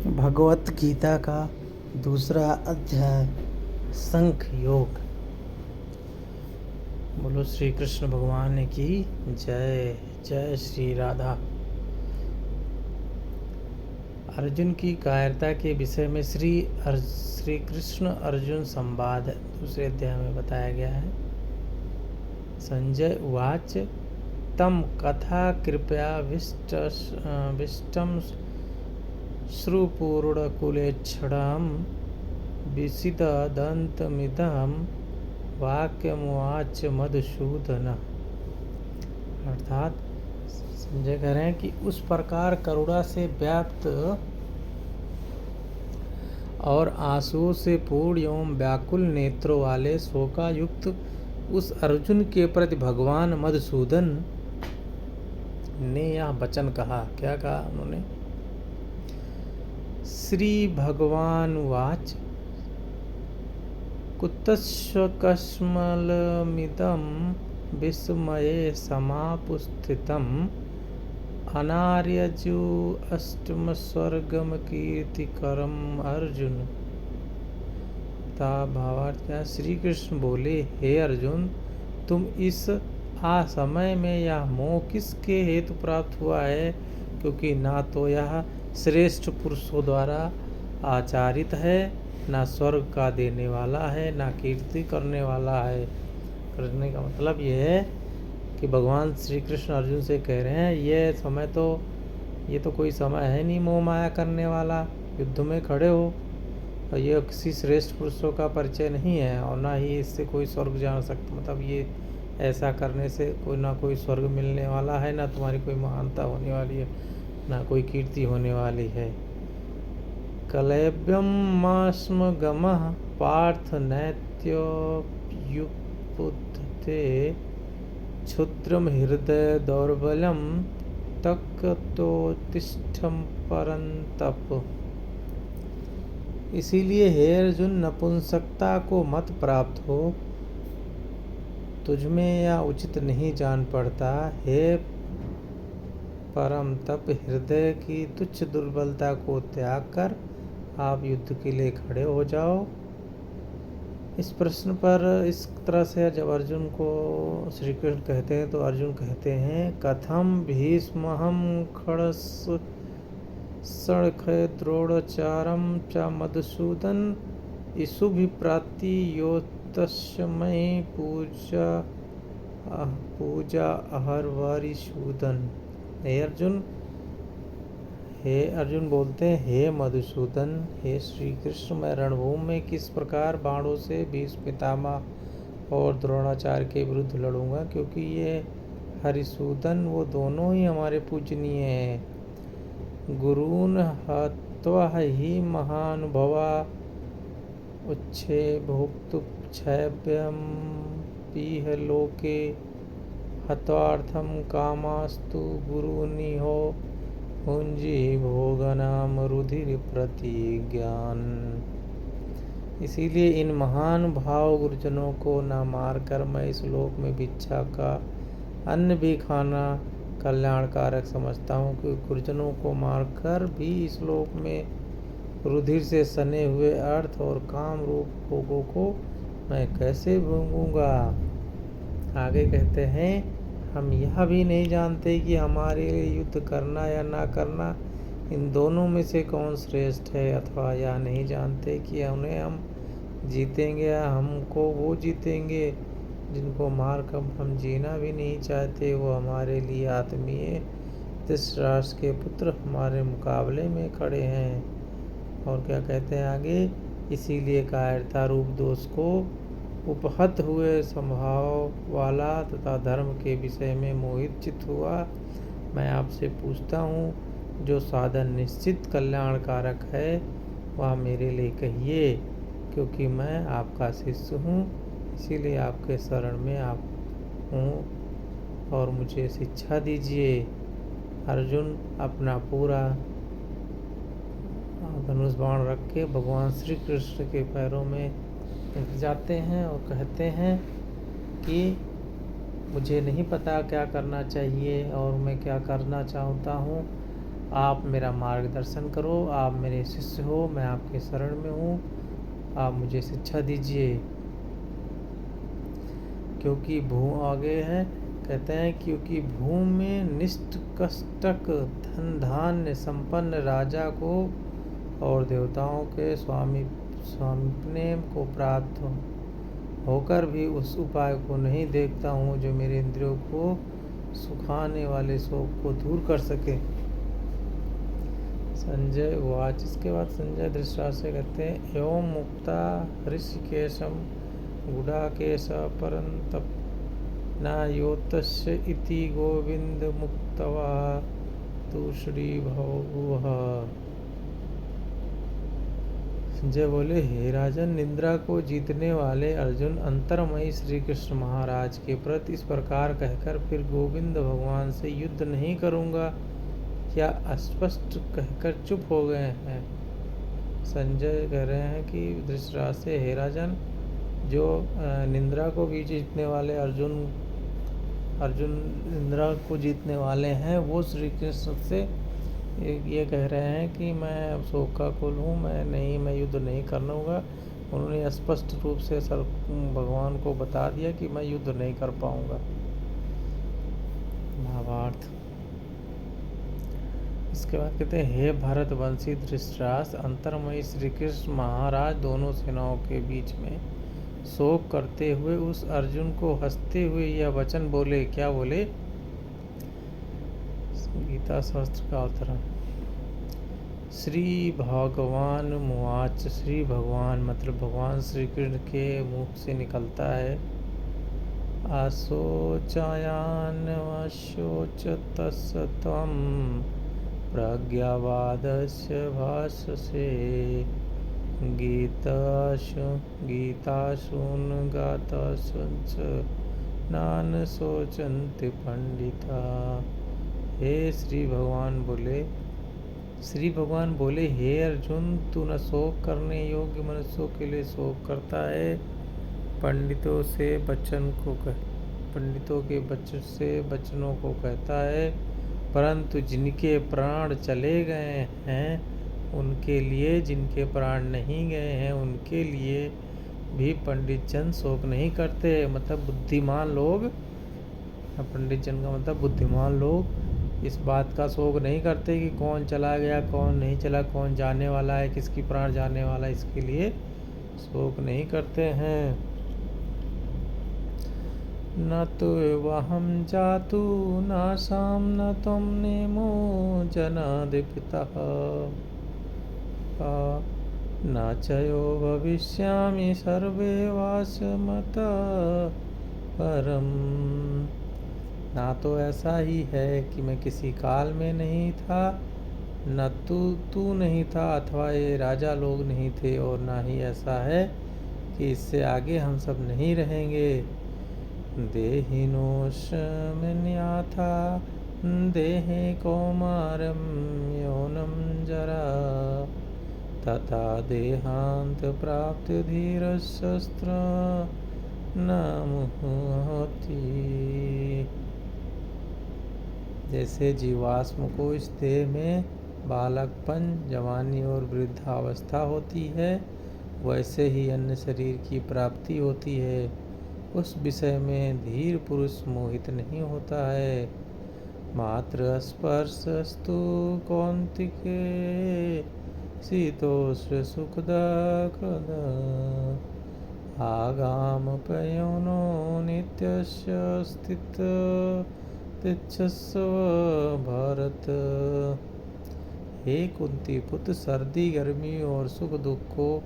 भगवत गीता का दूसरा अध्याय संख योग। बोलो श्री कृष्ण भगवान की जय। जय श्री राधा। अर्जुन की कायरता के विषय में श्री कृष्ण अर्जुन संवाद दूसरे अध्याय में बताया गया है। संजय उवाच तम कथा कृपया विष्टम श्रुपूर्णकुलेक्षणं विसिदन्तमिदं वाक्यमुवाच मधुसूदन। अर्थात संजय कह रहे हैं कि उस प्रकार करुणा से व्याप्त और आंसुओं से पूर्ण एवं व्याकुल नेत्रों वाले शोकायुक्त उस अर्जुन के प्रति भगवान मधुसूदन ने यह वचन कहा। क्या कहा उन्होंने? श्री भगवान वाच कुतस्य कस्मलमिदं विस्मये समापुस्थितम् अनार्यजु अष्टमस्वर्गम कीर्तिकरम अर्जुन। भावार्थ क्या? श्री कृष्ण बोले, हे अर्जुन, तुम इस असमय में यह मोह किसके हेतु प्राप्त हुआ है? क्योंकि ना तो यह श्रेष्ठ पुरुषों द्वारा आचारित है, ना स्वर्ग का देने वाला है, ना कीर्ति करने वाला है। करने का मतलब यह है कि भगवान श्री कृष्ण अर्जुन से कह रहे हैं, ये तो कोई समय है नहीं मोह माया करने वाला। युद्ध में खड़े हो और ये किसी श्रेष्ठ पुरुषों का परिचय नहीं है, और ना ही इससे कोई स्वर्ग जा सकता। मतलब ये ऐसा करने से कोई ना कोई स्वर्ग मिलने वाला है, ना तुम्हारी कोई महानता होने वाली है, ना कोई कीर्ति होने वाली है। कलैव्यम मास्म गमः पार्थ नैत्योप्युत्थे क्षुद्रम हृदय दौर्बल्यम तक्तोतिष्ठम परंतप। इसीलिए हे अर्जुन, नपुंसकता को मत प्राप्त हो, तुझमें यह उचित नहीं जान पड़ता। हे परम तप, हृदय की तुच्छ दुर्बलता को त्याग कर आप युद्ध के लिए खड़े हो जाओ। इस प्रश्न पर इस तरह से जब अर्जुन को श्री कृष्ण कहते हैं तो अर्जुन कहते हैं, कथम भीष्महं खड़स सड़खय द्रोणाचारम च मधुसूदन इसुभिप्राति योतस्य मयि पूजा अहर्वारिसूदन। हे अर्जुन बोलते हैं, हे मधुसूदन, हे श्री कृष्ण, मैं रणभूमि में किस प्रकार बाणों से भीष्म पितामह और द्रोणाचार्य के विरुद्ध लड़ूंगा, क्योंकि ये हरिसूदन वो दोनों ही हमारे पूजनीय हैं। गुरून् हत्वा हि महानुभवा उच्छे भोक्तुक्षैभ्यं पीह लोके हत्वार्थं कामास्तु गुरुनिहो भुंजी भोगनाम रुधिर प्रतिज्ञान। इसीलिए इन महान भाव गुरुजनों को न मारकर मैं इस लोक में भिक्षा का अन्न भी खाना कल्याणकारक समझता हूँ, क्योंकि गुरुजनों को मारकर भी इस लोक में रुधिर से सने हुए अर्थ और काम रूप भोगों को मैं कैसे भोगूंगा। आगे कहते हैं, हम यह भी नहीं जानते कि हमारे लिए युद्ध करना या ना करना इन दोनों में से कौन श्रेष्ठ है, अथवा यह नहीं जानते कि उन्हें हम जीतेंगे या हमको वो जीतेंगे। जिनको मार कर हम जीना भी नहीं चाहते, वो हमारे लिए आत्मीय धृतराष्ट्र के पुत्र हमारे मुकाबले में खड़े हैं। और क्या कहते हैं आगे? इसीलिए कायरता रूप दोष को उपहत हुए स्वभाव वाला तथा धर्म के विषय में मोहित चित्त हुआ मैं आपसे पूछता हूँ, जो साधन निश्चित कल्याणकारक है वह मेरे लिए कहिए, क्योंकि मैं आपका शिष्य हूँ, इसीलिए आपके शरण में आप हूँ और मुझे शिक्षा दीजिए। अर्जुन अपना पूरा धनुष बाण रख के भगवान श्री कृष्ण के पैरों में जाते हैं और कहते हैं कि मुझे नहीं पता क्या करना चाहिए और मैं क्या करना चाहता हूँ। आप मेरा मार्गदर्शन करो, आप मेरे शिष्य हो, मैं आपके शरण में हूँ, आप मुझे शिक्षा दीजिए। क्योंकि आगे है, कहते हैं क्योंकि भूमि में निष्कष्टक धन धान्य संपन्न राजा को और देवताओं के स्वामित्व को प्राप्त होकर भी उस उपाय को नहीं देखता हूँ जो मेरे इंद्रियों को सुखाने वाले शोक को दूर कर सके। संजय वाच। इसके बाद संजय धृतराष्ट्र से कहते हैं, एवं मुक्ता ऋषिकेशम गुडाकेश परंतप नायोतस्य इति गोविंद मुक्तवा तु श्री भव। संजय बोले, हे राजन, निद्रा को जीतने वाले अर्जुन अंतर्मयी श्री कृष्ण महाराज के प्रति इस प्रकार कहकर फिर गोविंद भगवान से युद्ध नहीं करूंगा क्या अस्पष्ट कहकर चुप हो गए हैं। संजय कह रहे हैं कि धृतराष्ट्र से, हे राजन, जो निद्रा को भी जीतने वाले अर्जुन निद्रा को जीतने वाले हैं, वो श्री कृष्ण से ये कह रहे हैं कि मैं शोक का कुल हूँ, मैं युद्ध नहीं करूँगा। उन्होंने स्पष्ट रूप से भगवान को बता दिया कि मैं युद्ध नहीं कर पाऊंगा। महाभारत। इसके बाद कहते हैं, हे भारतवंशी धृतराष्ट्र, अंतर्मयी श्री कृष्ण महाराज दोनों सेनाओं के बीच में शोक करते हुए उस अर्जुन को हंसते हुए यह वचन बोले। क्या बोले? गीता शास्त्र का अवतरण। श्री भगवान मुआच। श्री भगवान मतलब भगवान श्री कृष्ण के मुख से निकलता है, अशोचायान अशोचतस्य त्वं प्रज्ञावादस्य भाषसे गीतासून गातासुच नान सोचन्ति पंडिता। हे श्री भगवान बोले, हे अर्जुन, तू न शोक करने योग्य मनुष्यों के लिए शोक करता है, पंडितों के वचनों को कहता है, परंतु जिनके प्राण चले गए हैं उनके लिए, जिनके प्राण नहीं गए हैं उनके लिए भी पंडित जन शोक नहीं करते। मतलब बुद्धिमान लोग, पंडित जन का मतलब बुद्धिमान लोग इस बात का शोक नहीं करते कि कौन चला गया, कौन नहीं चला, कौन जाने वाला है, किसकी प्राण जाने वाला है, इसके लिए शोक नहीं करते हैं। न तो वहम जातु नासाम न तुम नेमो जनादिपिता न चयो भविष्यामि सर्वे वासमत परम। ना तो ऐसा ही है कि मैं किसी काल में नहीं था, न तू नहीं था, अथवा ये राजा लोग नहीं थे, और ना ही ऐसा है कि इससे आगे हम सब नहीं रहेंगे। देहिनोऽस्म्यन्यथा देहे कौमारं यौनं जरा तथा देहांत प्राप्त धीरशस्त्र न मुह्यति। जैसे जीवाश्म को इस देह में बालकपन, जवानी और वृद्धावस्था होती है, वैसे ही अन्य शरीर की प्राप्ति होती है। उस विषय में धीर पुरुष मोहित नहीं होता है। मात्र स्पर्शस्तु कौन्तिके शीतोष्ण सुखदुःखद आगामपयोनो नित्यस्य तिच्छस्व भरत। हे कुंती पुत्र, सर्दी, गर्मी और सुख दुख को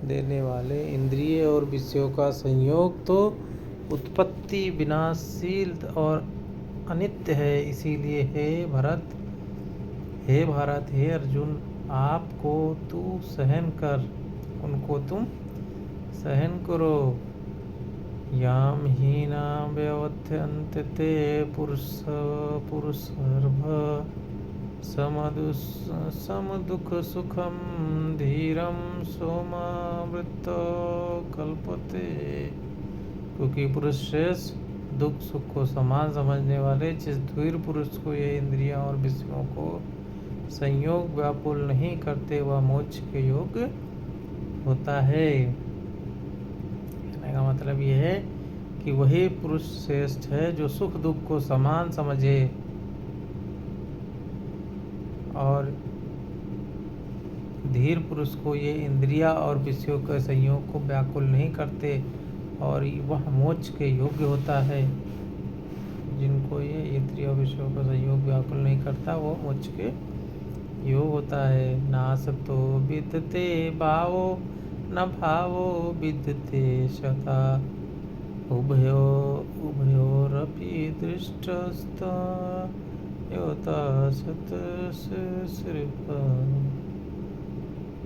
देने वाले इंद्रिय और विषयों का संयोग तो उत्पत्ति, विनाशशील और अनित्य है। इसीलिए हे भारत, हे अर्जुन, आपको तू सहन कर, उनको तुम सहन करो। याम हीना व्यवध्यन्ते ते पुरुषर्भ समदुख सुखम धीरम सोमावृत कल्पते। क्योंकि पुरुष श्रेष्ठ दुख सुख को समान समझने वाले जिस धीर पुरुष को ये इंद्रियां और विषयों को संयोग व्याकुल नहीं करते वह मोक्ष के योग्य होता है। कहने का मतलब यह है कि वही पुरुष श्रेष्ठ है जो सुख दुख को समान समझे और धीर पुरुष को ये इंद्रिया और विषयों के संयोग को व्याकुल नहीं करते और वह मोक्ष के योग्य होता है। जिनको ये इंद्रिया और विषयों का संयोग व्याकुल नहीं करता वो मोक्ष के योग होता है। नासतो विद्यते भावो न भावो विद्यते शता उभयोरपि दृष्टस्त योता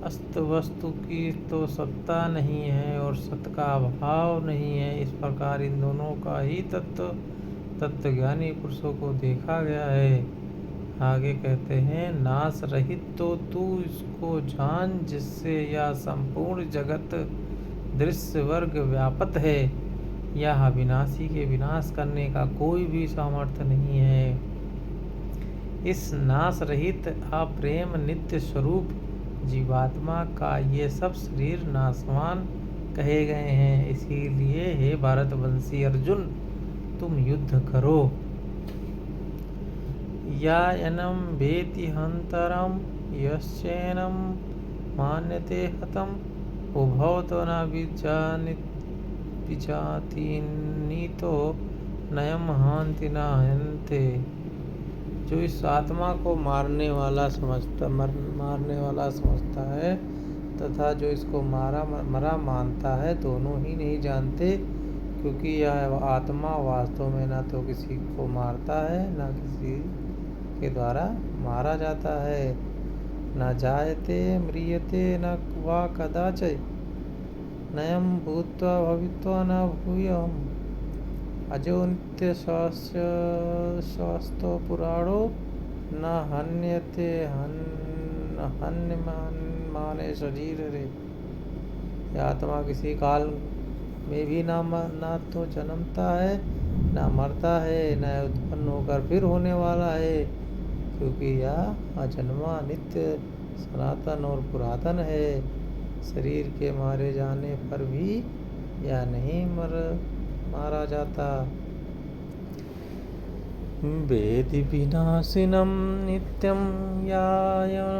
अस्त वस्तु की तो सत्ता नहीं है और सत का अभाव नहीं है। इस प्रकार इन दोनों का ही तत्वज्ञानी पुरुषों को देखा गया है। आगे कहते हैं नाश रहित तो तू इसको जान जिससे यह संपूर्ण जगत दृश्य वर्ग व्यापत है। यह अविनाशी के विनाश करने का कोई भी सामर्थ्य नहीं है। इस नाश रहित अप्रेम नित्य स्वरूप जीवात्मा का ये सब शरीर नाशवान कहे गए हैं। इसीलिए हे भारतवंशी अर्जुन तुम युद्ध करो। यायनम वेति हंतरम यश्चैनम मान्यते हतम उभौ तो न विजाति नीतो नयम हांति न हन्ते। जो इस आत्मा को मारने वाला समझता है तथा जो इसको मरा मानता है दोनों ही नहीं जानते, क्योंकि यह आत्मा वास्तव में न तो किसी को मारता है न किसी के द्वारा मारा जाता है। न जायते म्रियते न वा कदाचित् नयं भूत्वा भवित्वा न भूयम् अजो नित्य शास्त्र पुराणो न हन्यते हन्यमाने शरीर रे। यह आत्मा किसी काल में भी ना तो जन्मता है न मरता है न उत्पन्न होकर फिर होने वाला है, क्योंकि यह अजन्मा नित्य सनातन और पुरातन है। शरीर के मारे जाने पर भी यह नहीं मारा जाता। वेदि विनाशिनं नित्यं यायामचव्यं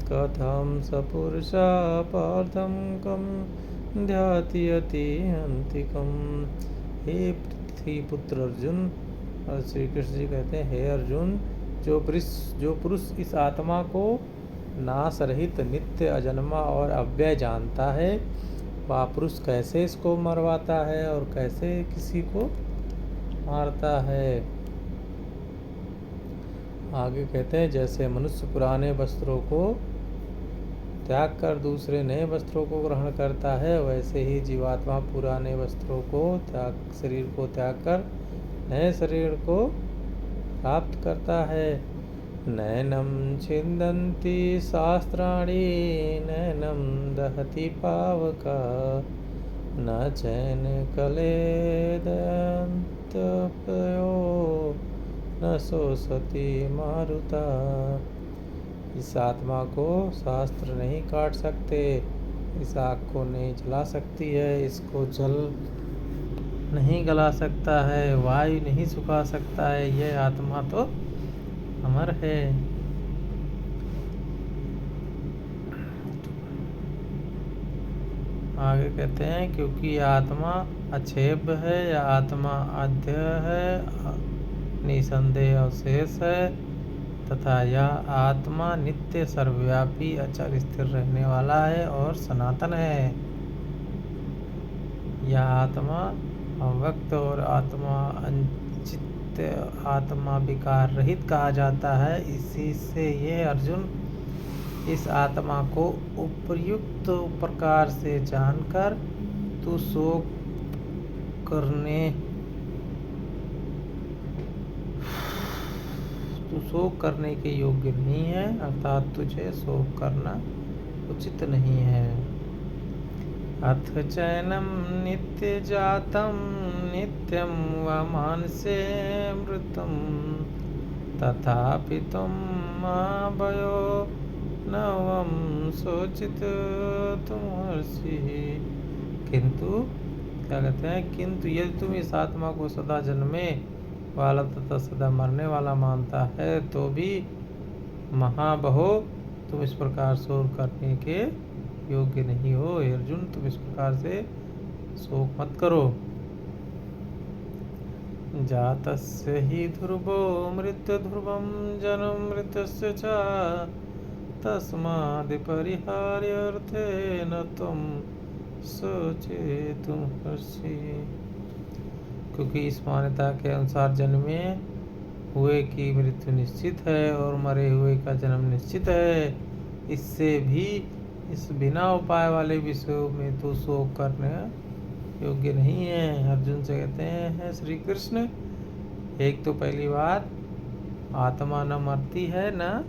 कथं स पुरुषा पार्थं कं ध्याति अतिहन्तिकम्। हे पृथ्वी पुत्र अर्जुन, और श्री कृष्ण जी कहते हैं हे अर्जुन, जो पुरुष इस आत्मा को नाश रहित नित्य अजन्मा और अव्यय जानता है वह पुरुष कैसे इसको मरवाता है और कैसे किसी को मारता है। आगे कहते हैं जैसे मनुष्य पुराने वस्त्रों को त्याग कर दूसरे नए वस्त्रों को ग्रहण करता है, वैसे ही जीवात्मा पुराने वस्त्रों को शरीर को त्याग कर नए शरीर को प्राप्त करता है। नैनं छिन्दन्ति शास्त्राणि नैनं दहति पावका न चैन कलेदयन्तपयो न शोषति मारुता। इस आत्मा को शास्त्र नहीं काट सकते, इस आग को नहीं जला सकती है, इसको जल नहीं गला सकता है, वायु नहीं सुखा सकता है। यह आत्मा तो अमर है। आगे कहते हैं क्योंकि आत्मा अक्षेप है, यह आत्मा अध्यय है, निसंदेह अवशेष है तथा यह आत्मा नित्य सर्वव्यापी अचल स्थिर रहने वाला है और सनातन है। यह आत्मा अव्यक्त और आत्मा अचित्त आत्मा विकार रहित कहा जाता है। इसी से यह अर्जुन इस आत्मा को उपयुक्त प्रकार से जानकर तू शोक करने के योग्य नहीं है, अर्थात तुझे शोक करना उचित नहीं है। अथ चैनम नित्य जातम नित्यम व मानसे मृतम तथापि तुम महाभयो नवम सोचित तुम हर्षि। किंतु क्या कहते हैं, किंतु यदि तुम इस आत्मा को सदा जन्मे वाला तथा सदा मरने वाला मानता है तो भी महाबहो तुम इस प्रकार शोक करने के योग्य नहीं हो। हे अर्जुन, तुम इस प्रकार से शोक मत करो। जातस्य हि ध्रुवो मृत्यु ध्रुवं जन्म मृतस्य च तस्मादिपरिहार्यर्थेन त्वं सोचेतुं हर्षि। क्योंकि इस मान्यता के अनुसार जन्मे हुए की मृत्यु निश्चित है और मरे हुए का जन्म निश्चित है, इससे भी इस बिना उपाय वाले विषयों में तो शोक करने योग्य नहीं है। अर्जुन से कहते हैं श्री कृष्ण, एक तो पहली बात आत्मा न मरती है न